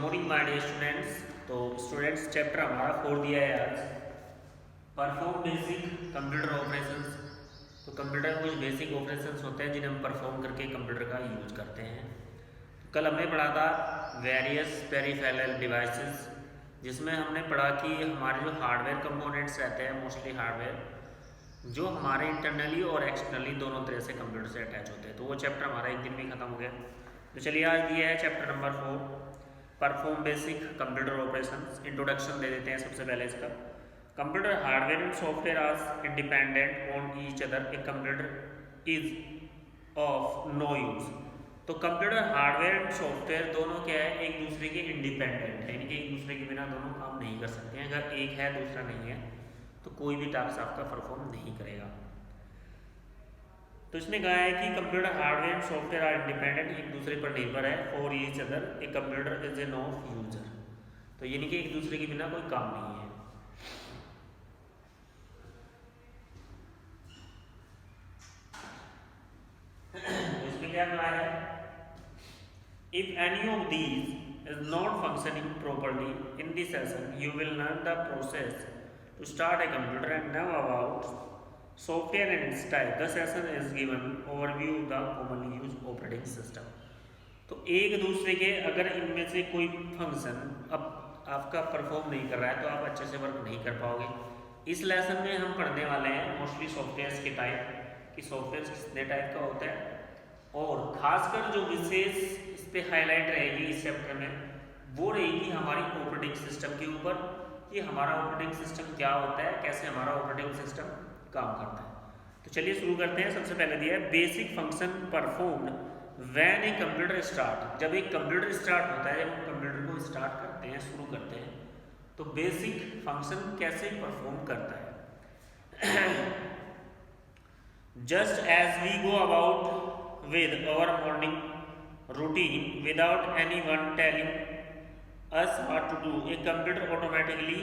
Morning my dear students. तो students chapter हमारा 4 दिया है आज, परफॉर्म बेसिक कंप्यूटर ऑपरेशंस। तो कंप्यूटर में कुछ बेसिक ऑपरेशंस होते हैं जिन्हें हम परफॉर्म करके कंप्यूटर का यूज करते हैं। तो कल हमने पढ़ा था वेरियस पेरिफेरल डिवाइसेस, जिसमें हमने पढ़ा कि हमारे जो हार्डवेयर कंपोनेंट्स रहते हैं, मोस्टली हार्डवेयर जो हमारे इंटरनली और एक्सटर्नली दोनों तरह से कंप्यूटर से अटैच होते हैं। तो वो चैप्टर हमारा एक दिन में खत्म हो गया। तो चलिए आज दिया है chapter number 4, perform basic computer operations. Introduction दे देते हैं सबसे पहले इसका। Computer hardware and software are independent on each other, a computer is of no use. तो कंप्यूटर हार्डवेयर एंड सॉफ्टवेयर दोनों क्या है, एक दूसरे के इंडिपेंडेंट है, यानी कि एक दूसरे के बिना दोनों काम नहीं कर सकते हैं। अगर एक है दूसरा नहीं है तो कोई भी टास्क आपका परफॉर्म नहीं करेगा। तो इसने कहा है कि computer hardware and software are independent, एक दूसरे पर निर्भर है। For each other a computer is a no user. तो यानी कि एक दूसरे के बिना कोई काम नहीं है। इसमें क्या कहा है, if any of these is not functioning properly in this session you will learn the process to start a computer and know about software and its type. The session is given overview of the commonly used operating system. तो एक दूसरे के अगर इनमें से कोई function अब आपका परफॉर्म नहीं कर रहा है तो आप अच्छे से वर्क नहीं कर पाओगे। इस लेसन में हम पढ़ने वाले हैं मोस्टली सॉफ्टवेयर्स के टाइप, कि सॉफ्टवेयर कितने टाइप का होता है, और खासकर जो विशेष इस पर हाईलाइट रहेगी इस चैप्टर में वो रहेगी हमारी ऑपरेटिंग सिस्टम के ऊपर, कि हमारा ऑपरेटिंग सिस्टम क्या होता है, कैसे हमारा ऑपरेटिंग सिस्टम काम करता है। तो चलिए शुरू करते हैं। सबसे पहले दिया है basic function performed when a computer start. जब एक कंप्यूटर स्टार्ट होता है, जब हम कंप्यूटर को स्टार्ट करते हैं, शुरू करते हैं, तो बेसिक फंक्शन कैसे परफॉर्म करता है। Just as we go about with our morning routine without anyone telling us what to do, a computer automatically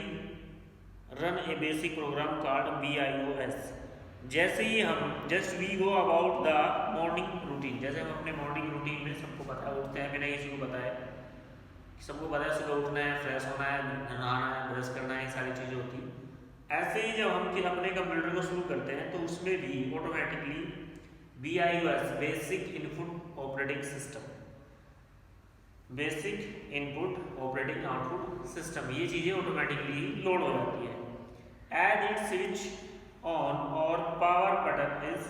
run a basic program called BIOS। जैसे ही हम just we go about the morning routine, जैसे हम अपने morning routine में सबको पता है उठते हैं बिना किसी को बताए, सबको पता है सुबह उठना है, फ्रेश होना है, नहाना है, ब्रश करना है, ये सारी चीज़ें होती हैं। ऐसे ही जब हम फिर अपने कंप्यूटर को शुरू करते हैं तो उसमें भी automatically BIOS basic input operating system, basic input operating output system, ये चीज़ें ऑटोमेटिकली लोड हो जाती है। एज इट स्विच ऑन और power button is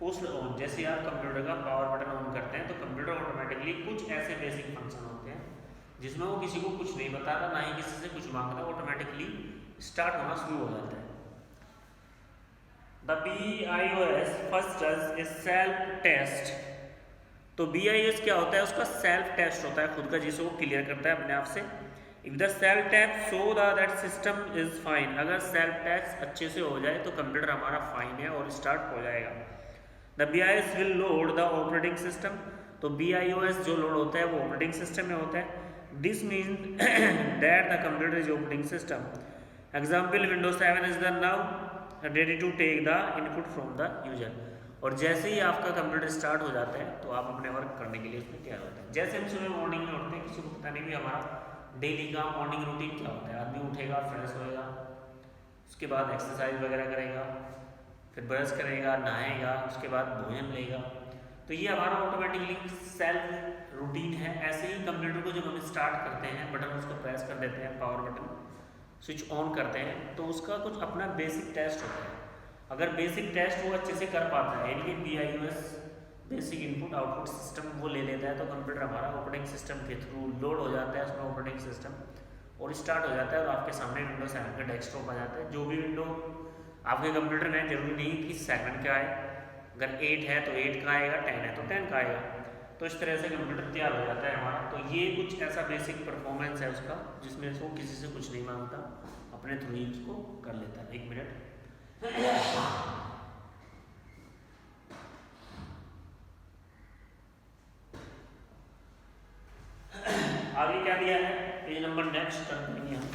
pushed on, जैसे आप कंप्यूटर का पावर बटन ऑन करते हैं तो कंप्यूटर ऑटोमेटिकली कुछ ऐसे बेसिक फंक्शन होते हैं जिसमें वो किसी को कुछ नहीं बताता, ना ही किसी से कुछ मांगता, ऑटोमेटिकली स्टार्ट होना शुरू हो जाता है। The BIOS first does a self test. तो BIOS क्या होता है, उसका सेल्फ टेस्ट होता है खुद का, जिसे वो क्लियर करता है अपने आप से। If the self test show that system is fine, अगर सेल्फ टेस्ट अच्छे से हो जाए तो कंप्यूटर हमारा फाइन है और स्टार्ट हो जाएगा। The BIOS will load the operating system. तो BIOS जो लोड होता है वो ऑपरेटिंग सिस्टम में होता है। This mean that the computer is operating system. Example Windows 7 is the now ready to take the input from the user. और जैसे ही आपका कंप्यूटर स्टार्ट हो जाता है तो आप अपने वर्क करने के लिए उसमें तैयार होते हैं। जैसे हम सुबह मॉर्निंग में उठते हैं, किसी को पता नहीं भी हमारा डेली का मॉर्निंग रूटीन क्या होता है। आदमी उठेगा, फ्रेश होएगा, उसके बाद एक्सरसाइज वगैरह करेगा, फिर ब्रश करेगा, नहाएगा, उसके बाद भोजन लेगा। तो ये हमारा ऑटोमेटिकली सेल्फ रूटीन है। ऐसे ही कंप्यूटर को जब हम स्टार्ट करते हैं, बटन उसको प्रेस कर देते हैं, पावर बटन स्विच ऑन करते हैं, तो उसका कुछ अपना बेसिक टेस्ट होता है। अगर बेसिक टेस्ट वो अच्छे से कर पाता है, यानी कि BIOS basic input output system वो ले लेता है, तो कंप्यूटर हमारा ऑपरेटिंग सिस्टम के थ्रू लोड हो जाता है उसमें ऑपरेटिंग सिस्टम, और स्टार्ट हो जाता है और आपके सामने विंडोज 7 का डेस्कटॉप आ जाता है। जो भी विंडो आपके कंप्यूटर में, जरूरी नहीं कि 7 का आए, अगर 8 है तो 8 का आएगा, 10 है तो 10 का आएगा। तो इस तरह से कंप्यूटर तैयार हो जाता है हमारा। तो ये कुछ ऐसा बेसिक परफॉर्मेंस है उसका, जिसमें वो किसी से कुछ नहीं मांगता, अपने थ्रू ही उसको कर लेता है। 1 मिनट। आगे क्या दिया है, पेज नंबर नेक्स्ट करते हैं हम।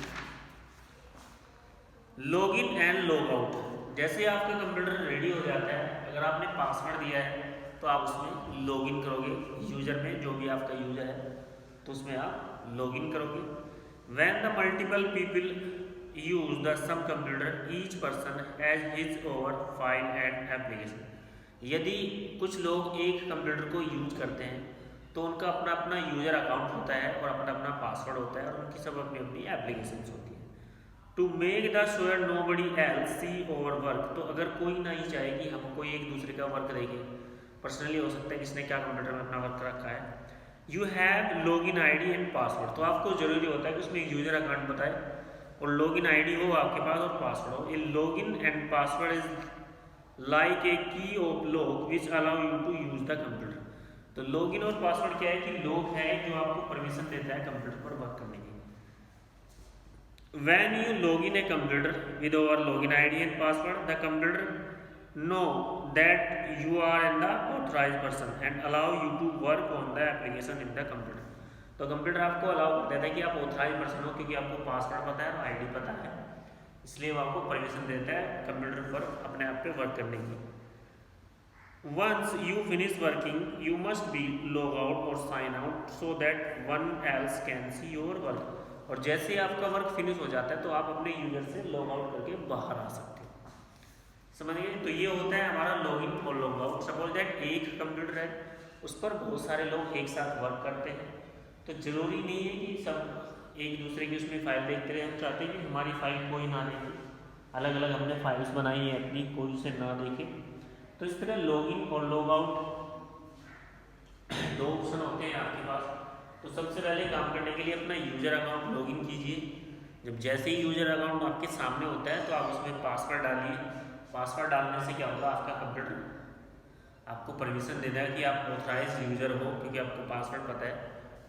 Login and log out. जैसे ही आपका कंप्यूटर रेडी हो जाता है, अगर आपने पासवर्ड दिया है तो आप उसमें लॉगिन करोगे यूजर में, जो भी आपका यूजर है तो उसमें आप लॉग इन करोगे। When the multiple people use the same computer each person has his over file and application. यदि कुछ लोग एक कंप्यूटर को यूज करते हैं तो उनका अपना अपना यूजर अकाउंट होता है और अपना अपना पासवर्ड होता है और उनकी सब अपनी अपनी एप्लीकेशंस होती हैं। To make the sure nobody else see over work, तो अगर कोई नहीं चाहे कि हम कोई एक दूसरे का वर्क देखे, पर्सनली हो सकता है किसने क्या कंप्यूटर में अपना वर्क रखा है, you have log in I D and password, तो आपको जरूरी होता है कि उसमें एक यूजर अकाउंट बताए और लॉग इन आई डी हो आपके पास और पासवर्ड हो। A log in and password is like a key of log which allow you to use the computer. तो लॉग इन और पासवर्ड क्या है कि लॉग है जो आपको परमिशन देता है कंप्यूटर पर वर्क करने की। When you log in a computer with our login ID and password, the computer know that you are in the authorized person and allow you to work on the application in the computer. तो computer आपको allow कर देता है कि आप authorise person हो क्योंकि आपको पासवर्ड पता है और आईडी पता है, इसलिए वो आपको परमिशन देता है कंप्यूटर पर अपने आप पे वर्क करने की। Once you finish working, you must be log out or sign out so that one else can see your work. और जैसे ही आपका वर्क फिनिश हो जाता है तो आप अपने यूजर से लॉग आउट करके बाहर आ सकते हो। समझ गए? तो ये होता है हमारा लॉग इन और लॉग आउट। सपोज दैट एक कंप्यूटर है, उस पर बहुत सारे लोग एक साथ वर्क करते हैं, तो जरूरी नहीं है कि सब एक दूसरे की उसमें फाइल देखते रहे। हम चाहते हैं कि हमारी फाइल कोई ना देखे, अलग अलग हमने फाइल्स बनाई है अपनी, कोई उसे ना देखे। तो इस तरह लॉग इन और लॉग आउट दो ऑप्शन होते हैं आपके पास। तो सबसे पहले काम करने के लिए अपना यूजर अकाउंट लॉगिन कीजिए। जब जैसे ही यूजर अकाउंट आपके सामने होता है तो आप उसमें पासवर्ड डालिए। पासवर्ड डालने से क्या होगा, आपका कंप्यूटर आपको परमिशन देता है कि आप ऑथराइज यूजर हो क्योंकि आपको पासवर्ड पता है,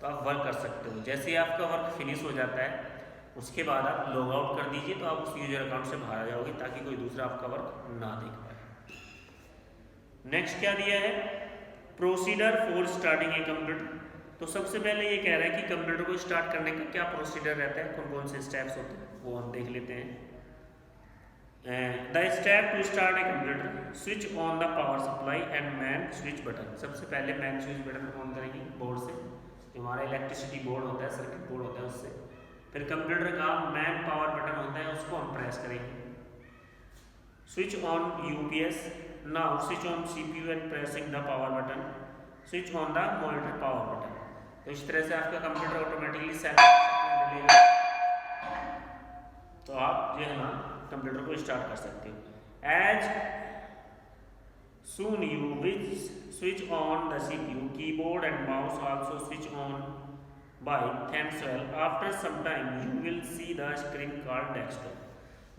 तो आप वर्क कर सकते हो। जैसे ही आपका वर्क फिनिश हो जाता है उसके बाद आप लॉग आउट कर दीजिए, तो आप उस यूजर अकाउंट से बाहर आ जाओगे ताकि कोई दूसरा आपका वर्क ना देख पाए। नेक्स्ट क्या दिया है, procedure for starting a computer. तो सबसे पहले ये कह रहा है कि कंप्यूटर को स्टार्ट करने का क्या प्रोसीजर रहता है, कौन कौन से स्टेप्स होते हैं, वो हम देख लेते हैं। The step to start a computer, switch on the power supply and main switch button. सबसे पहले मैन स्विच बटन ऑन करेंगे बोर्ड से, जो हमारा इलेक्ट्रिसिटी बोर्ड होता है, सर्किट बोर्ड होता है उससे। फिर कंप्यूटर का मैन पावर बटन होता है, उसको हम प्रेस करेंगे। Switch on UPS, now switch on CPU and pressing the power button, switch on the monitor power button. तो इस तरह से आपका कंप्यूटर ऑटोमेटिकली सेट लेगा, तो आप जो है ना कंप्यूटर को स्टार्ट कर सकते हो। As soon you which switch on the CPU, keyboard and mouse also switch on by themselves. After some time you will see the screen called desktop.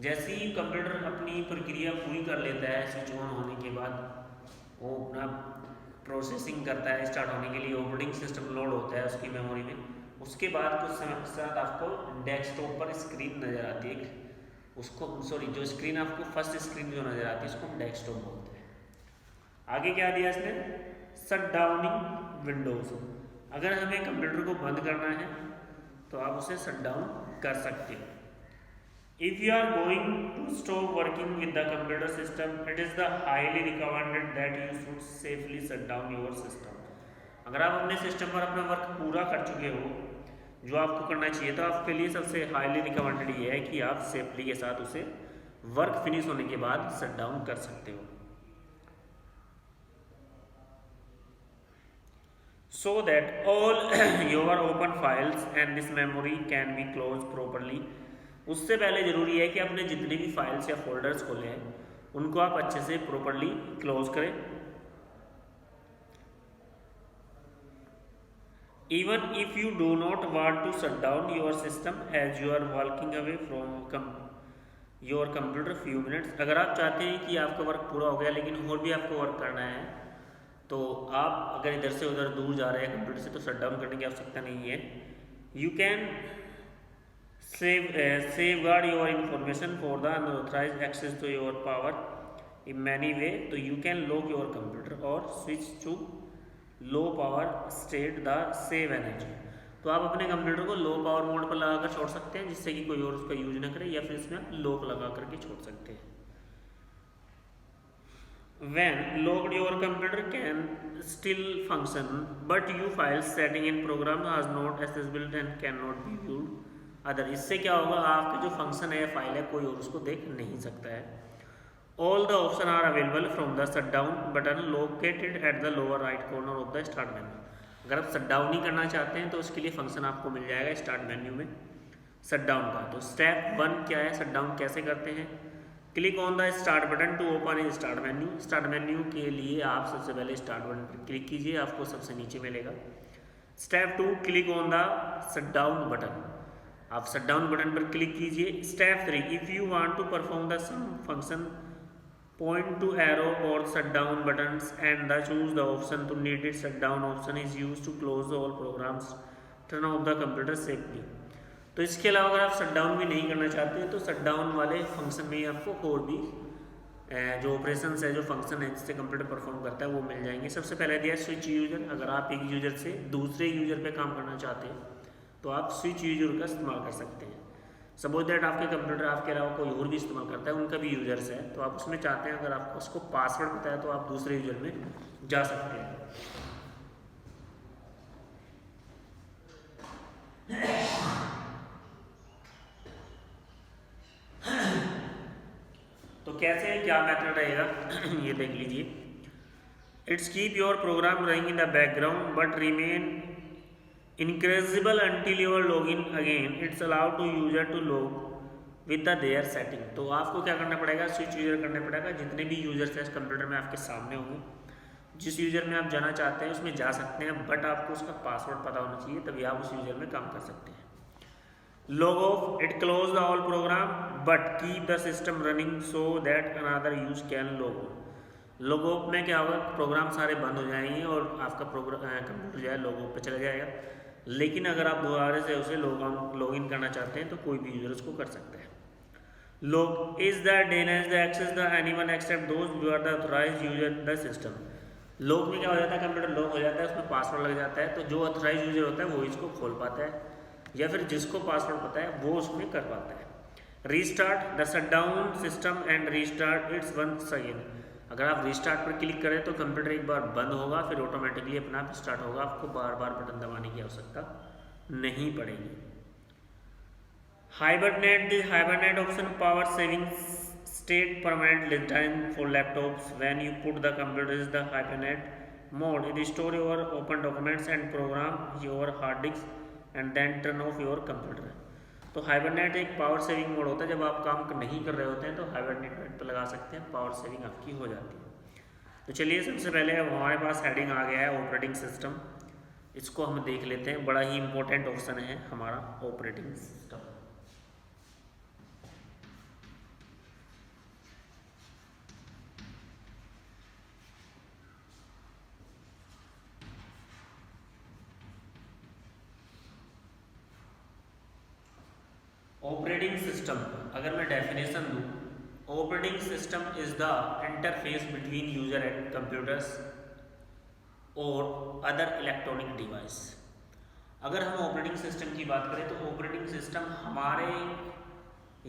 जैसे ही कंप्यूटर अपनी प्रक्रिया पूरी कर लेता है स्विच ऑन होने के बाद, वो अपना प्रोसेसिंग करता है, स्टार्ट होने के लिए ऑपरेटिंग सिस्टम लोड होता है उसकी मेमोरी में। उसके बाद कुछ समय पश्चात आपको डेस्कटॉप पर स्क्रीन नज़र आती है, उसको जो स्क्रीन आपको फर्स्ट स्क्रीन जो नज़र आती है उसको हम डेस्कटॉप बोलते हैं। आगे क्या दिया इसने, शट डाउनिंग विंडोज। अगर हमें कंप्यूटर को बंद करना है तो आप उसे शट डाउन कर सकते हो। If you are going to stop working with the computer system, it is the highly recommended that you should safely shut down your system. अगर आप अपने सिस्टम पर अपना वर्क पूरा कर चुके हो जो आपको करना चाहिए, तो आपके लिए सबसे हाईली रिकमेंडेड ये है कि आप सेफली के साथ उसे वर्क फिनिश होने के बाद शट डाउन कर सकते हो। So that all your open files and this memory can be closed properly. उससे पहले ज़रूरी है कि आपने जितने भी फाइल्स या फोल्डर्स खोले हैं उनको आप अच्छे से प्रॉपरली क्लोज करें। Even if you do not want to shut down your system as you are working away from your computer few minutes. अगर आप चाहते हैं कि आपका वर्क पूरा हो गया लेकिन और भी आपको वर्क करना है, तो आप अगर इधर से उधर दूर जा रहे हैं कंप्यूटर से, तो शट डाउन करने की आवश्यकता नहीं है। You can safeguard your information for the unauthorized access to your power in many way. तो you can lock your computer or switch to low power state the save energy। तो आप अपने computer को लो पावर मोड पर लगा कर छोड़ सकते हैं जिससे कि कोई और उसका यूज ना करे, या फिर इसमें लॉक लगा करके छोड़ सकते हैं। when logged your computer can still function but you files setting in program is not accessible and cannot be viewed other. इससे क्या होगा, आपके जो फंक्शन है फाइल है कोई और उसको देख नहीं सकता है। All the option are available from the shut down button located at the lower right corner of the start menu. अगर आप शट डाउन ही करना चाहते हैं तो उसके लिए फंक्शन आपको मिल जाएगा स्टार्ट मेन्यू में शट डाउन का। तो स्टेप 1 क्या है, शट डाउन कैसे करते हैं। Click on the start button to open in start menu. Start menu के लिए आप सबसे पहले स्टार्ट बटन पर क्लिक कीजिए, आपको सबसे नीचे मिलेगा। Step 2 click on the shut down button, आप शट डाउन बटन पर क्लिक कीजिए। Step 3 if you want to perform the some function point to arrow और shut down buttons and the choose the option to needed shut down option is use to close all programs turn off the computer safely. तो इसके अलावा अगर आप shut down भी नहीं करना चाहते तो शट डाउन वाले फंक्शन में ही आपको और भी जो ऑपरेशंस है, जो फंक्शन है जिससे कंप्यूटर परफॉर्म करता है वो मिल जाएंगे। सबसे पहले दिया स्विच यूजर। अगर आप एक यूजर से दूसरे यूजर पे काम करना चाहते हैं तो आप स्विच यूजर का इस्तेमाल कर सकते हैं। सपोज दैट आपके कंप्यूटर आपके अलावा कोई और भी इस्तेमाल करता है, उनका भी यूजर्स है, तो आप उसमें चाहते हैं अगर आपको उसको पासवर्ड पता है तो आप दूसरे यूजर में जा सकते हैं। तो कैसे क्या मेथड रहेगा ये देख लीजिए। It's keep your program running in the background but remain incredible until your log in again. It's allowed to user to log with the their setting. तो आपको क्या करना पड़ेगा, स्विच यूजर करना पड़ेगा। जितने भी यूजर्स हैं इस कंप्यूटर में आपके सामने होंगे, जिस यूजर में आप जाना चाहते हैं उसमें जा सकते हैं, बट आपको उसका पासवर्ड पता होना चाहिए, तभी आप उस यूजर में काम कर सकते हैं। Log of it close the all programme but keep the system running so that another use can log on. Log of में क्या होगा, प्रोग्राम सारे बंद हो जाएंगे और आपका कंप्यूटर जो है लॉग ऑफ पे चला जाएगा। लेकिन अगर आप दोबारा से उसे लॉग इन करना चाहते हैं तो कोई भी यूजर उसको कर सकता है। Log is the denies the access the anyone except those who are the authorized user the system. Log में क्या हो जाता है, कंप्यूटर लॉक हो जाता है, उसमें पासवर्ड लग जाता है, तो जो ऑथराइज यूजर होता है वो इसको खोल पाता है या फिर जिसको पासवर्ड पता है वो उसमें कर पाता है। Restart the shut down system and restart its once again. अगर आप रीस्टार्ट पर क्लिक करें तो कंप्यूटर एक बार बंद होगा, फिर ऑटोमेटिकली अपना आप स्टार्ट होगा, आपको बार बार बटन दबाने की आवश्यकता नहीं पड़ेगी। Hibernate the hibernate option power saving state permanent time for laptops when you put the computer is the hibernate mode it store your open documents and program your hard disk and then turn off your computer. तो hibernate एक power saving mode होता है, जब आप काम नहीं कर रहे होते हैं तो हाइबरनेट पर लगा सकते हैं, पावर सेविंग आपकी हो जाती है। तो चलिए सबसे पहले अब हमारे पास हेडिंग आ गया है ऑपरेटिंग सिस्टम, इसको हम देख लेते हैं। बड़ा ही इंपॉर्टेंट ऑप्शन है हमारा ऑपरेटिंग सिस्टम। ऑपरेटिंग सिस्टम अगर मैं डेफिनेशन दूं, operating system is the interface between user and computers और अदर इलेक्ट्रॉनिक डिवाइस। अगर हम ऑपरेटिंग सिस्टम की बात करें तो ऑपरेटिंग सिस्टम हमारे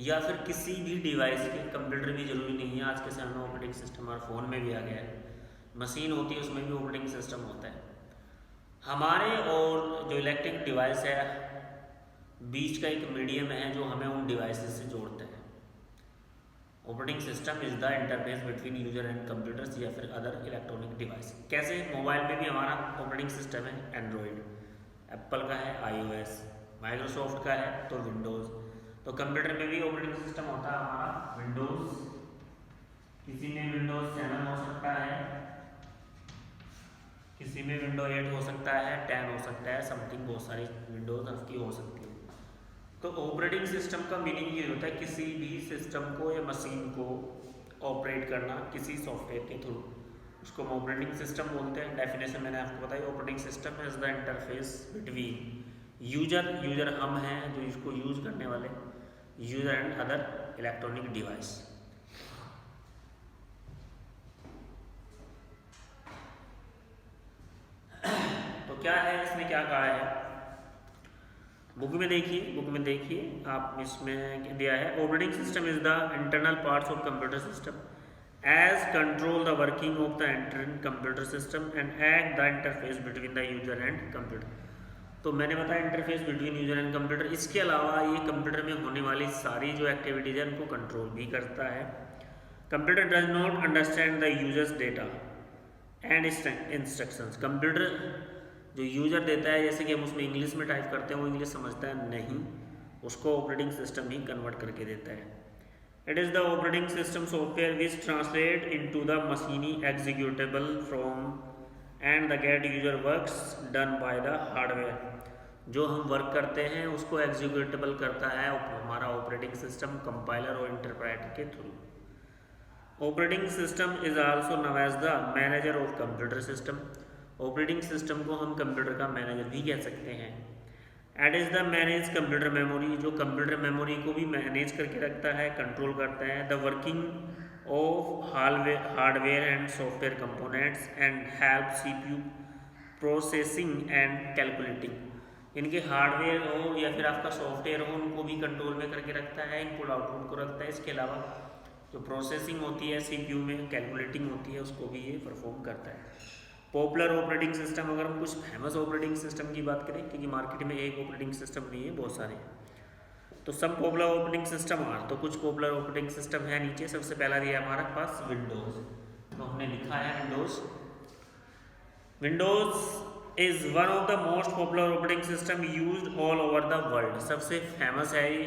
या फिर किसी भी डिवाइस के, कंप्यूटर भी जरूरी नहीं है, आज के समय में ऑपरेटिंग सिस्टम हमारे फ़ोन में भी आ गया है, मशीन होती है उसमें भी ऑपरेटिंग सिस्टम होता है। हमारे और जो इलेक्ट्रिक डिवाइस है बीच का एक मीडियम है जो हमें उन डिवाइसेस से जोड़ता है। Operating system is the interface between user and computers या फिर अदर इलेक्ट्रॉनिक डिवाइस। कैसे, मोबाइल में भी हमारा ऑपरेटिंग सिस्टम है एंड्रॉयड, एप्पल का है iOS, माइक्रोसॉफ्ट का है तो विंडोज़। तो कंप्यूटर में भी ऑपरेटिंग सिस्टम होता है हमारा विंडोज़, किसी में विंडोज़ 7 हो सकता है, किसी में विंडो 8 हो सकता है, 10 हो सकता है, समथिंग बहुत सारी विंडोज़ आपकी हो सकती है। तो ऑपरेटिंग सिस्टम का मीनिंग ये होता है किसी भी सिस्टम को या मशीन को ऑपरेट करना किसी सॉफ्टवेयर के थ्रू, उसको हम ऑपरेटिंग सिस्टम बोलते हैं। डेफिनेशन मैंने आपको बताई, operating system is the interface between user हम हैं जो इसको यूज करने वाले, user and other electronic device. तो क्या है इसमें, क्या कहा है बुक में देखिए आप, इसमें दिया है operating system is the internal parts of computer system as control the working of the entire computer system and act the interface between the user and computer। तो मैंने बताया interface between user and computer, इसके अलावा ये computer में होने वाली सारी जो एक्टिविटीज़ है उनको कंट्रोल भी करता है। Computer does not understand the users data and instructions. Computer जो यूजर देता है, जैसे कि हम उसमें इंग्लिश में टाइप करते हैं, वो इंग्लिश समझता है नहीं, उसको ऑपरेटिंग सिस्टम ही कन्वर्ट करके देता है। It is the operating system software which translate into the मशीनी executable from and the get user works done by the hardware. जो हम वर्क करते हैं उसको एग्जीक्यूटेबल करता है हमारा ऑपरेटिंग सिस्टम कंपाइलर और इंटरप्रेटर के थ्रू। Operating system is also known as the manager of computer system. Operating system को हम कंप्यूटर का मैनेजर भी कह सकते हैं। It is the manage computer memory, जो कंप्यूटर मेमोरी को भी मैनेज करके रखता है, कंट्रोल करता है। The working of hardware and software components and help CPU processing and calculating. इनके हार्डवेयर हो या फिर आपका सॉफ्टवेयर हो, उनको भी कंट्रोल में करके रखता है, इनपुट आउटपुट को रखता है। इसके अलावा जो प्रोसेसिंग होती है सीपीयू में, कैलकुलेटिंग होती है, उसको भी ये परफॉर्म करता है। पॉपुलर ऑपरेटिंग सिस्टम, अगर हम कुछ फेमस ऑपरेटिंग सिस्टम की बात करें, क्योंकि मार्केट में एक ऑपरेटिंग सिस्टम नहीं है, बहुत सारे हैं, तो सब पॉपुलर ऑपरेटिंग सिस्टम आर, तो कुछ पॉपुलर ऑपरेटिंग सिस्टम है नीचे। सबसे पहला दिया हमारे पास विंडोज़, तो हमने लिखा है Windows. Windows is one of the most popular operating system used all over the world. सबसे फेमस है ये,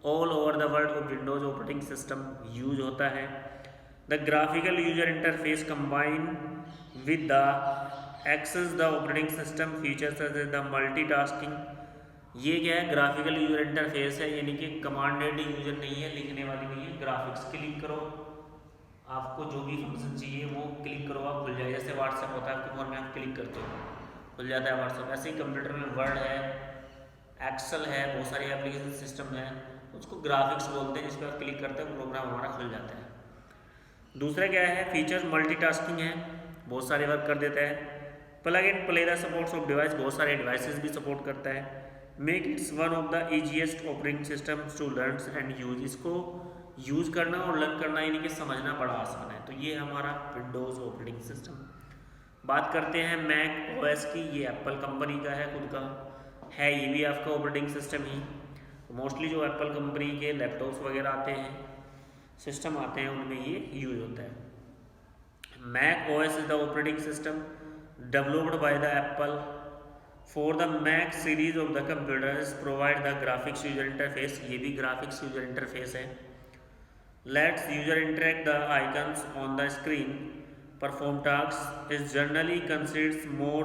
all over the world Windows operating system use होता है। The graphical user interface combine with the access the operating system features such as the multitasking। ये क्या है, graphical user interface है, यानी कि कमांडेड यूजर नहीं है, लिखने वाली नहीं है। ग्राफिक्स क्लिक करो, आपको जो भी फंक्शन चाहिए वो क्लिक करो, आप खुल जाए। जैसे व्हाट्सएप होता है आपके फोन में, आप क्लिक करते हो खुल जाता है व्हाट्सएप, ऐसे ही कंप्यूटर में वर्ड है, एक्सेल है, बहुत सारी एप्लीकेशन सिस्टम है, उसको ग्राफिक्स बोलते हैं, जिस पर आप क्लिक करते हैं प्रोग्राम हमारा खुल जाता है। दूसरा क्या है, फीचर्स मल्टीटास्किंग है, बहुत सारे वर्क कर देता है। Plug and play the supports of device, बहुत सारे डिवाइसेस भी सपोर्ट करता है। Make its one of the easiest operating systems to learn and use. इसको यूज करना और लर्न करना यानी कि समझना बड़ा आसान है। तो ये हमारा विंडोज़ ऑपरेटिंग सिस्टम। बात करते हैं मैक ओएस की, ये एप्पल कंपनी का है, खुद का है, ये भी आपका ऑपरेटिंग सिस्टम ही। मोस्टली जो एप्पल कंपनी के लैपटॉप्स वगैरह आते हैं, सिस्टम आते हैं, उनमें ये यूज होता है। Mac OS is the operating system developed by the Apple for the Mac series of the computers, provide the graphics user interface। ये भी graphics user interface है। Lets user interact the icons on the screen, perform tasks, is generally considered more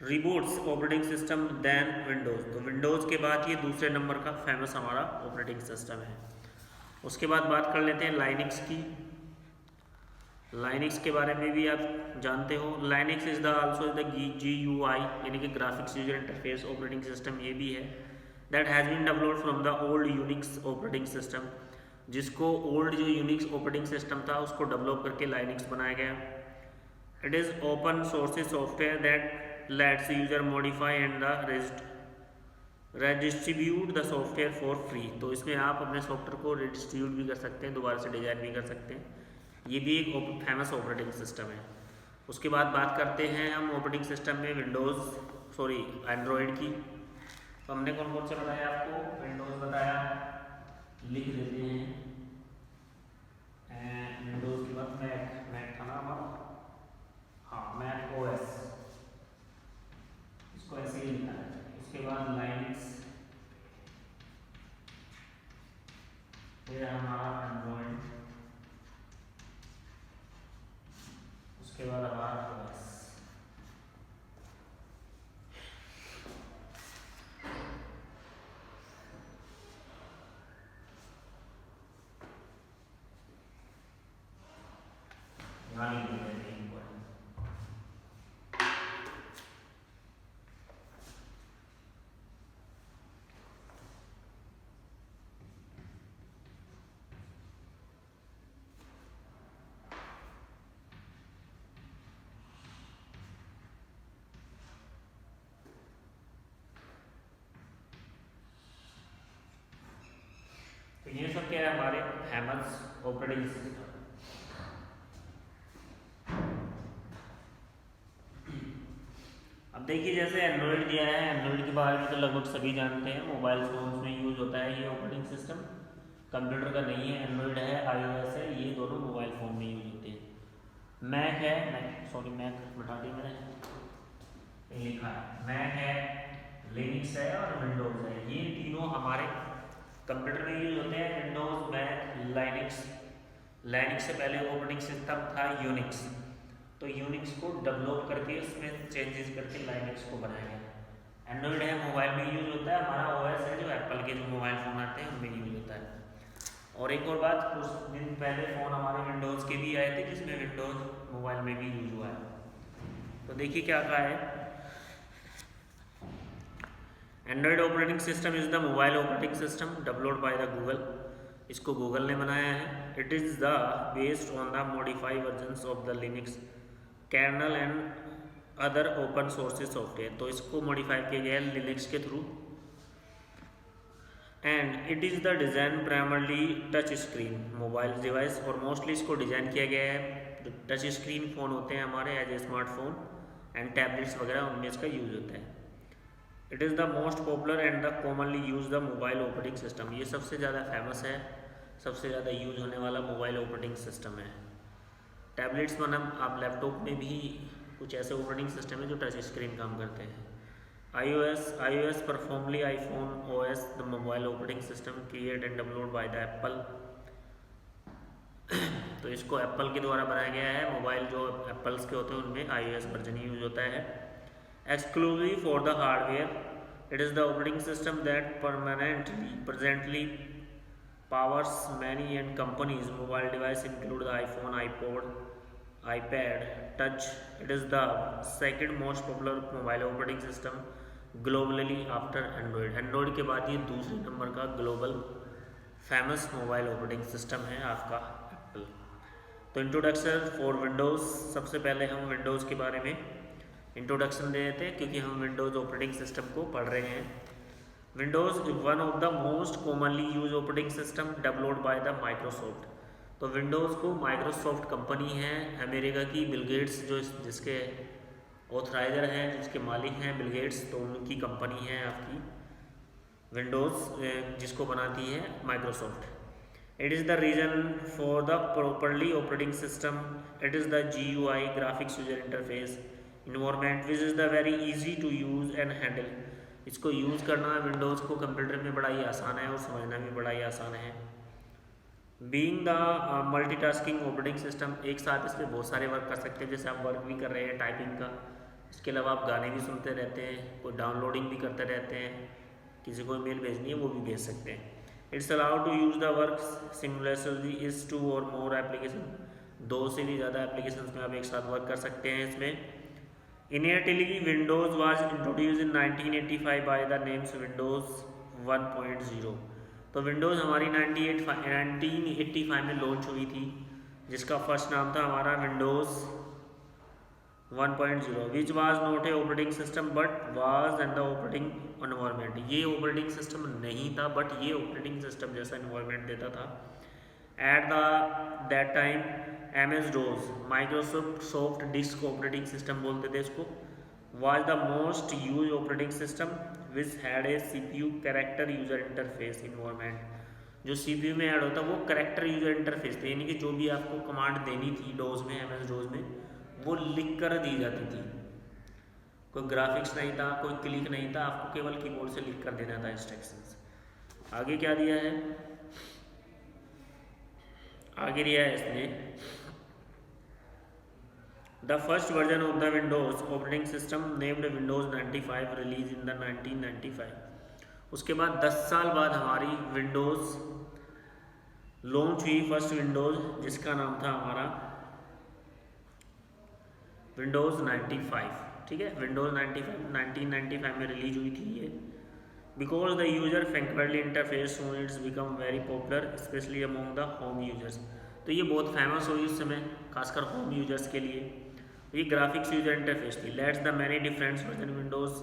reboots operating system than Windows। तो Windows के बाद ये दूसरे number का famous हमारा ऑपरेटिंग सिस्टम है। उसके बाद बात कर लेते हैं लाइनिक्स की। लाइनिक्स के बारे में भी आप जानते हो। Linux is the also the GUI यानी कि graphics user interface operating system, ये भी है। That has been developed from the old Unix operating system, जिसको ओल्ड जो यूनिक्स ऑपरेटिंग सिस्टम था उसको डेवलप करके लाइनिक्स बनाया गया। It is open source software that lets user modify and the रedistribute द सॉफ्टवेयर फॉर फ्री। तो इसमें आप अपने सॉफ्टवेयर को रिडिस्ट्रीब्यूट भी कर सकते हैं, दोबारा से डिजाइन भी कर सकते हैं। ये भी एक फेमस ऑपरेटिंग सिस्टम है। उसके बाद बात करते हैं हम ऑपरेटिंग सिस्टम में एंड्रॉयड की। तो हमने कौन कौन से बताया आपको, विंडोज़ बताया, लिख देते हैं। विंडोज़ के बाद मैक था ना हमारा, हाँ मैक OS, इसको ऐसे ही लिखा है। उसके बाद लाइनिक्स, फिर हमारा एंड्रॉयड, उसके बाद हमारा OS। तो ये सब क्या है हमारे फेमस ऑपरेटिंग सिस्टम। देखिए जैसे एंड्रॉयड दिया है, एंड्रॉयड के बारे में तो लगभग सभी जानते हैं, मोबाइल फोन्स में यूज़ होता है ये ऑपरेटिंग सिस्टम, कंप्यूटर का नहीं है, एंड्रॉयड है, iOS है, ये दोनों मोबाइल फ़ोन में यूज़ होते हैं। मैक है, मैक बता दी मैंने, लिखा है मैक है, लिनक्स है और विंडोज़ है, ये तीनों हमारे कंप्यूटर में यूज़ होते हैं। विंडोज़, मैक, लाइनिक्स से पहले ऑपरेटिंग सिस्टम था यूनिक्स, तो यूनिक्स को डेवलप करके उसमें चेंजेस करके लाइनिक्स को बनाया गया। एंड्रॉयड है, मोबाइल में यूज़ होता है, हमारा ओएस है जो एप्पल के जो मोबाइल फ़ोन आते हैं उनमें यूज़ होता है। और एक और बात, कुछ दिन पहले फ़ोन हमारे विंडोज़ के भी आए थे जिसमें विंडोज़ मोबाइल में भी यूज़ हुआ है। तो देखिए क्या कहा है, android operating system is the mobile operating system developed by the Google, इसको गूगल ने बनाया है। It is the based on the modified versions of the Linux kernel and other open sources software, तो इसको मॉडिफाई किया गया है Linux के through. And it is the design primarily touch screen mobile device, और मोस्टली इसको design किया गया है जो टच स्क्रीन फ़ोन होते हैं हमारे as a smartphone and tablets वगैरह, उनमें इसका यूज़ होता है। It is the most popular and the commonly use the mobile operating system, ये सबसे ज़्यादा फेमस है, सबसे ज़्यादा यूज होने वाला मोबाइल ऑपरेटिंग सिस्टम है। टैबलेट्स मतलब आप लैपटॉप में भी कुछ ऐसे ऑपरेटिंग सिस्टम है जो टच स्क्रीन काम करते हैं। iOS formerly iPhone OS the mobile operating system create and developed by the Apple, तो इसको एप्पल के द्वारा बनाया गया है। मोबाइल जो एप्पल्स के होते हैं उनमें iOS वर्जन यूज होता है। Exclusive for the hardware, it is the operating system that presently powers many and companies mobile device include the iPhone, iPad Touch. It is the second most popular mobile operating system globally after Android. Android के बाद ये दूसरे number का global famous mobile operating system है आपका Apple. तो introduction for Windows, सबसे पहले हम विंडोज़ के बारे में इंट्रोडक्शन दे देते हैं क्योंकि हम विंडोज़ ऑपरेटिंग सिस्टम को पढ़ रहे हैं। Windows is one of the most commonly use operating system developed by the Microsoft, तो विंडोज़ को माइक्रोसॉफ्ट कंपनी है अमेरिका की, बिल गेट्स जो जिसके ऑथराइजर हैं, जिसके मालिक हैं बिल गेट्स, तो उनकी कंपनी है आपकी विंडोज़ जिसको बनाती है Microsoft. It is the reason for the properly operating system, it is the GUI graphics user interface environment which is the very easy to use and handle, इसको use करना Windows को computer में बड़ा ही आसान है और समझना भी बड़ा ही आसान है। Being the multitasking operating system, एक साथ इस पर बहुत सारे वर्क कर सकते हैं, जैसे आप वर्क भी कर रहे हैं टाइपिंग का, इसके अलावा आप गाने भी सुनते रहते हैं, कोई डाउनलोडिंग भी करते रहते हैं, किसी को ईमेल भेजनी है वो भी भेज सकते हैं। It's allowed to use the work simultaneously is 2 और मोर एप्लीकेशन, 2 से भी ज़्यादा एप्लीकेशन में आप एक साथ वर्क कर सकते हैं इसमें। Initially, Windows was introduced in 1985 by the names Windows 1.0, तो विंडोज़ हमारी 1985 में लॉन्च हुई थी, जिसका फर्स्ट नाम था हमारा Windows 1.0 which was not a operating system but was and the operating environment, ये ऑपरेटिंग सिस्टम नहीं था बट ये ऑपरेटिंग सिस्टम जैसा एनवायरनमेंट देता था। At that time MS-DOS Microsoft disk operating system बोलते थे इसको, was the most use operating system which had a CPU character user interface environment, जो CPU में ऐड होता वो कैरेक्टर यूजर इंटरफेस थे, यानी कि जो भी आपको कमांड देनी थी डोज में, MS-DOS में, वो लिख कर दी जाती थी, कोई ग्राफिक्स नहीं था, कोई क्लिक नहीं था, आपको केवल कीबोर्ड से लिख कर देना था इंस्ट्रक्शंस। आगे क्या दिया है, आगे दिया है इसने the first version of the Windows operating system named Windows 95 release in the 1995, उसके बाद 10 साल बाद हमारी विंडोज़ लॉन्च हुई, फर्स्ट विंडोज़ जिसका नाम था हमारा विंडोज़ 95, ठीक है, विंडोज़ 1995 में रिलीज हुई थी ये। Because the user friendly interface soon it's become very popular specially among the home users, तो ये बहुत फेमस हुई उस समय खासकर होम यूजर्स के लिए। ये ग्राफिक्स यूजर इंटरफेस थी। Let's the many different version Windows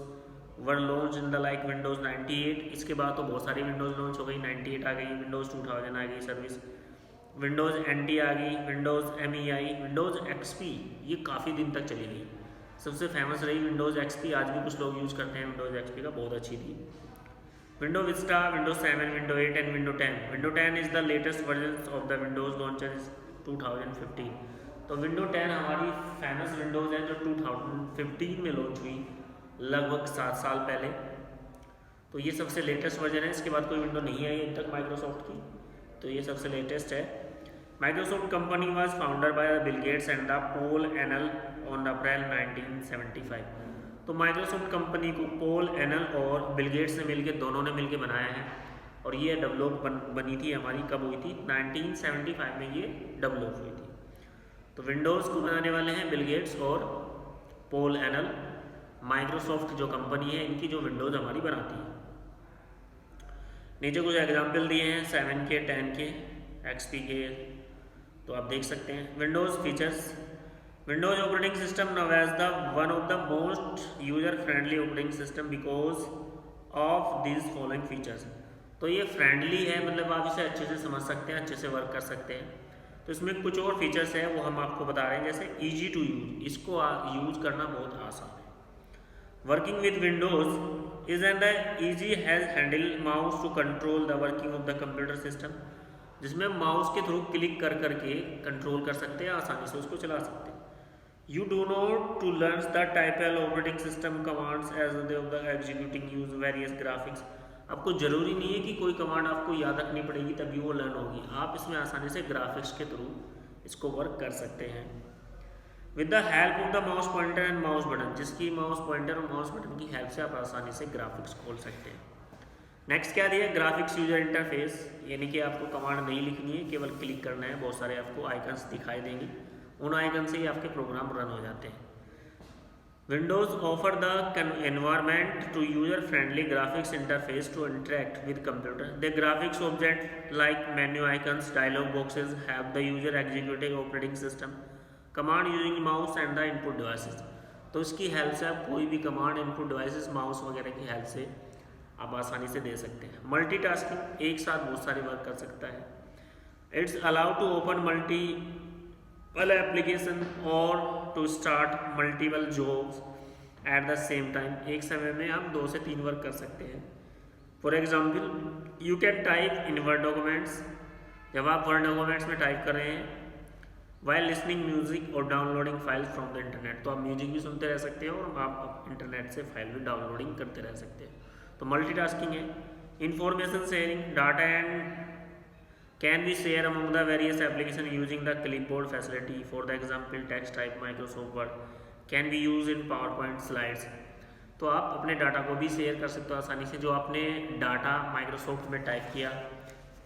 were launch in the like Windows 98, इसके बाद तो बहुत सारी विंडोज़ लॉन्च हो गई, 98 आ गई, विंडोज़ 2000 आ गई सर्विस, विंडोज़ NT आ गई, विंडोज़ ME आई, विंडोज़ XP ये काफ़ी दिन तक चली गई, सबसे फेमस रही विंडोज़ एक्सपी, आज भी कुछ लोग यूज़ करते हैं विंडोज़ एक्सपी का, बहुत अच्छी थी। Window Vista, Windows 7, window 8 and window 10। Window 10 is the latest version of the Windows launcher 2015। तो विंडो 10 हमारी फेमस विंडोज़ है जो 2015 में लॉन्च हुई, लगभग 7 साल पहले। तो ये सबसे लेटेस्ट वर्जन है, इसके बाद कोई विंडो नहीं आई अब तक माइक्रोसॉफ्ट की, तो ये सबसे लेटेस्ट है। Microsoft company was founder bye Bill Gates and the Paul anal on April 1975। तो माइक्रोसॉफ्ट कंपनी को पॉल एनल और बिल गेट्स ने मिलकर, दोनों ने मिलकर बनाया है, और ये डेवलप बनी थी हमारी, कब हुई थी? 1975 में ये डेवलप हुई थी। तो विंडोज़ को बनाने वाले हैं बिल गेट्स और पॉल एनल। माइक्रोसॉफ्ट जो कंपनी है, इनकी जो विंडोज़ हमारी बनाती है। नीचे कुछ एग्जाम्पल दिए हैं 7 के, 10 के, एक्सपी के, तो आप देख सकते हैं। Windows features. Windows operating system now as the one of the most user friendly operating system because of this following features. तो ये फ्रेंडली है, मतलब आप इसे अच्छे से समझ सकते हैं, अच्छे से वर्क कर सकते हैं। तो इसमें कुछ और फीचर्स है वो हम आपको बता रहे हैं, जैसे ईजी टू यूज, इसको यूज करना बहुत आसान है। Working with Windows is and easy has handle mouse to control the working of the computer system, जिसमें माउस के थ्रू क्लिक कर करके कंट्रोल कर सकते हैं, आसानी से उसको चला सकते हैं। You do not to learn the typical operating system commands as they of the executing use various graphics। आपको ज़रूरी नहीं है कि कोई कमांड आपको याद रखनी पड़ेगी तभी वो लर्न होगी, आप इसमें आसानी से ग्राफिक्स के थ्रू इसको वर्क कर सकते हैं। With the help of the mouse pointer and mouse button, जिसकी माउस पॉइंटर और माउस बटन की हेल्प से आप आसानी से ग्राफिक्स खोल सकते हैं। नेक्स्ट क्या दिया? ग्राफिक्स यूजर इंटरफेस, यानी कि आपको कमांड नहीं लिखनी है, केवल क्लिक करना है, बहुत सारे आपको आइकन्स दिखाई देंगे, उन आइकन से ही आपके प्रोग्राम रन हो जाते हैं। Windows offer the environment to user friendly graphics interface to interact with computer. The graphics object like menu icons, dialog boxes have the user executing operating system command using mouse and the input devices. तो इसकी help से आप कोई भी command input devices, mouse वगैरह की help से आप आसानी से दे सकते हैं। मल्टीटास्किंग, एक साथ बहुत सारे वर्क कर सकता है। It's allow to open multiple application और to start multiple jobs at the same time. एक समय में आप 2 से 3 वर्क कर सकते हैं। For example, you can type in word documents, जब आप वर्ड डॉक्यूमेंट्स में टाइप कर रहे हैं, वाइल लिसनिंग म्यूजिक और downloading files from the internet, तो आप म्यूजिक भी सुनते रह सकते हैं और आप इंटरनेट से फाइल भी डाउनलोडिंग करते रह सकते हैं। तो मल्टीटास्किंग है। Information sharing, data and can be share among the various application using the clipboard facility. For the example, text type Microsoft word can be use in power point slides. तो आप अपने data को भी share कर सकते हो आसानी से। जो आपने डाटा माइक्रोसॉफ्ट में टाइप किया,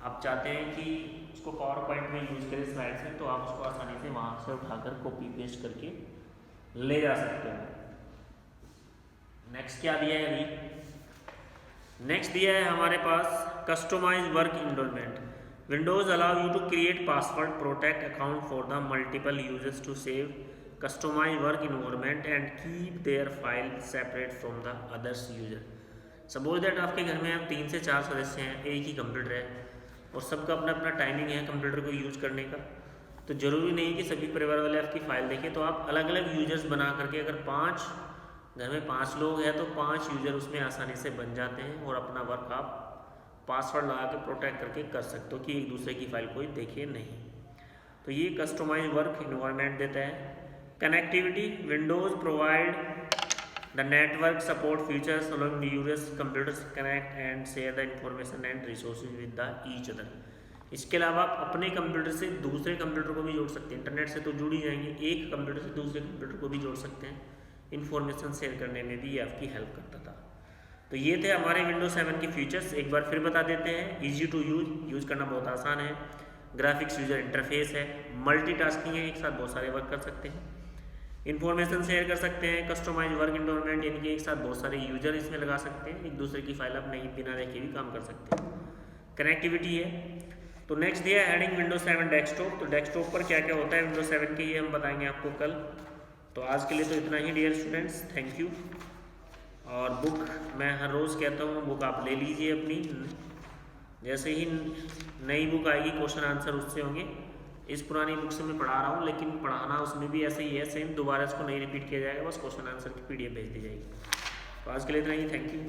आप चाहते हैं कि उसको पावर पॉइंट में यूज़ करें स्लाइड्स में, तो आप उसको आसानी से वहाँ से उठाकर कॉपी पेस्ट करके ले जा सकते हो। नेक्स्ट क्या दिया है अभी? नेक्स्ट दिया है हमारे पास customize work environment. Windows allow you to create password, protect account for the multiple users to save customize work environment and keep their file separate from the others user. Suppose that आपके घर में आप 3 से 4 सदस्य हैं, एक ही computer है और सबका अपना अपना टाइमिंग है कंप्यूटर को यूज़ करने का, तो ज़रूरी नहीं कि सभी परिवार वाले आपकी फ़ाइल देखें। तो आप अलग अलग यूजर्स बना करके, अगर घर में 5 लोग हैं तो 5 यूज़र उसमें आसानी से बन जाते हैं और अपना वर्क आप पासवर्ड लगा के प्रोटेक्ट करके कर सकते हो कि एक दूसरे की फ़ाइल कोई देखे नहीं। तो ये कस्टमाइज वर्क इन्वायरमेंट देता है। Connectivity, Windows provide the network support features allowing users computers connect and share the information and resources with the each other। इसके अलावा आप अपने कंप्यूटर से दूसरे कंप्यूटर को भी जोड़ सकते हैं, इंटरनेट से तो जुड़ ही जाएंगे, एक कंप्यूटर से दूसरे कंप्यूटर को भी जोड़ सकते हैं। इन्फॉर्मेशन शेयर करने में भी ये आपकी हेल्प करता था। तो ये थे हमारे विंडोज 7 के फीचर्स। एक बार फिर बता देते हैं। ईजी टू यूज़ करना बहुत आसान है। ग्राफिक्स यूजर इंटरफेस है। मल्टीटास्किंग है, एक साथ बहुत सारे वर्क कर सकते हैं। इन्फॉर्मेशन शेयर कर सकते हैं। कस्टमाइज वर्क इन्वायरमेंट, यानी कि एक साथ बहुत सारे यूजर इसमें लगा सकते हैं, एक दूसरे की फाइल आप नहीं बिना देखे भी काम कर सकते हैं। कनेक्टिविटी है। तो नेक्स्ट दिया है हेडिंग विंडोज 7 डेस्कटॉप। तो डेस्कटॉप पर क्या क्या होता है विंडोज 7 के, ये हम बताएंगे आपको कल। तो आज के लिए तो इतना ही डियर स्टूडेंट्स, थैंक यू। और बुक मैं हर रोज़ कहता हूँ, बुक आप ले लीजिए अपनी, जैसे ही नई बुक आएगी क्वेश्चन आंसर उससे होंगे, इस पुरानी बुक से मैं पढ़ा रहा हूँ, लेकिन पढ़ाना उसमें भी ऐसे ही है सेम, दोबारा इसको नहीं रिपीट किया जाएगा, बस क्वेश्चन आंसर की PDF भेज दी जाएगी। तो आज के लिए इतना ही, थैंक यू।